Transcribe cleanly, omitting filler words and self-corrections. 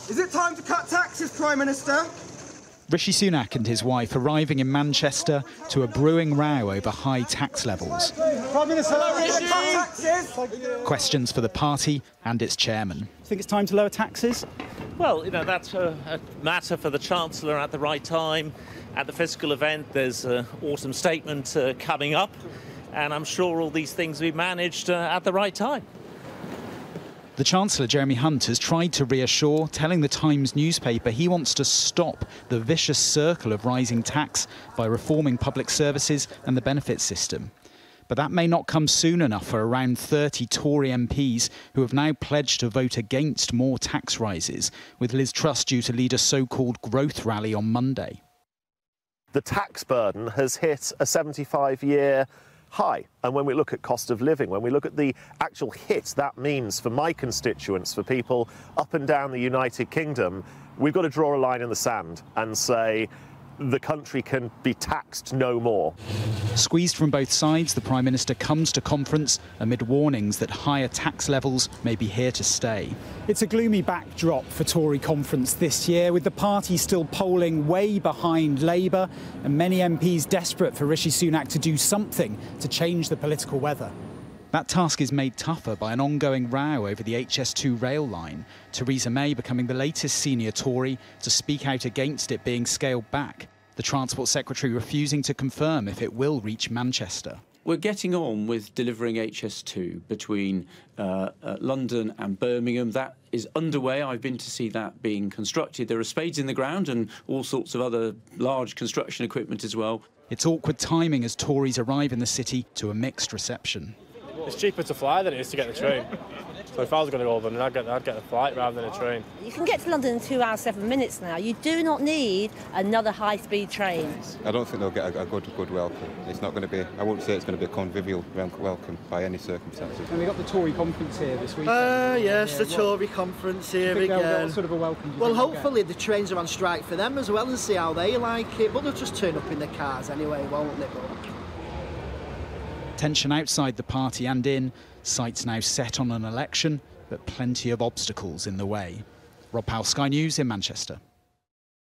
Is it time to cut taxes, Prime Minister? Rishi Sunak and his wife arriving in Manchester to a brewing row over high tax levels. Prime Minister, cut taxes! Questions for the party and its chairman. Do you think it's time to lower taxes? Well, you know, that's a matter for the Chancellor at the right time. At the fiscal event, there's an autumn statement coming up, and I'm sure all these things will be managed at the right time. The Chancellor, Jeremy Hunt, has tried to reassure, telling the Times newspaper he wants to stop the vicious circle of rising tax by reforming public services and the benefits system. But that may not come soon enough for around 30 Tory MPs who have now pledged to vote against more tax rises, with Liz Truss due to lead a so-called growth rally on Monday. The tax burden has hit a 75-year high. And when we look at cost of living, when we look at the actual hit that means for my constituents, for people up and down the United Kingdom, we've got to draw a line in the sand and say the country can be taxed no more. Squeezed from both sides, the Prime Minister comes to conference amid warnings that higher tax levels may be here to stay. It's a gloomy backdrop for Tory conference this year, with the party still polling way behind Labour and many MPs desperate for Rishi Sunak to do something to change the political weather. That task is made tougher by an ongoing row over the HS2 rail line, Theresa May becoming the latest senior Tory to speak out against it being scaled back, the Transport Secretary refusing to confirm if it will reach Manchester. We're getting on with delivering HS2 between London and Birmingham. That is underway. I've been to see that being constructed. There are spades in the ground and all sorts of other large construction equipment as well. It's awkward timing as Tories arrive in the city to a mixed reception. It's cheaper to fly than it is to get the train. So if I was going to go over, then I'd get a flight rather than a train. You can get to London in 2 hours, 7 minutes now. You do not need another high-speed train. I don't think they'll get a good welcome. It's not going to be, I wouldn't say it's going to be a convivial welcome by any circumstances. And we got the Tory conference here this week. Yes, the Tory conference here again. Sort of a welcome. Well, hopefully the trains are on strike for them as well and see how they like it. But they'll just turn up in the cars anyway, won't they? Tension outside the party and in, sights now set on an election, but plenty of obstacles in the way. Rob Powell, Sky News in Manchester.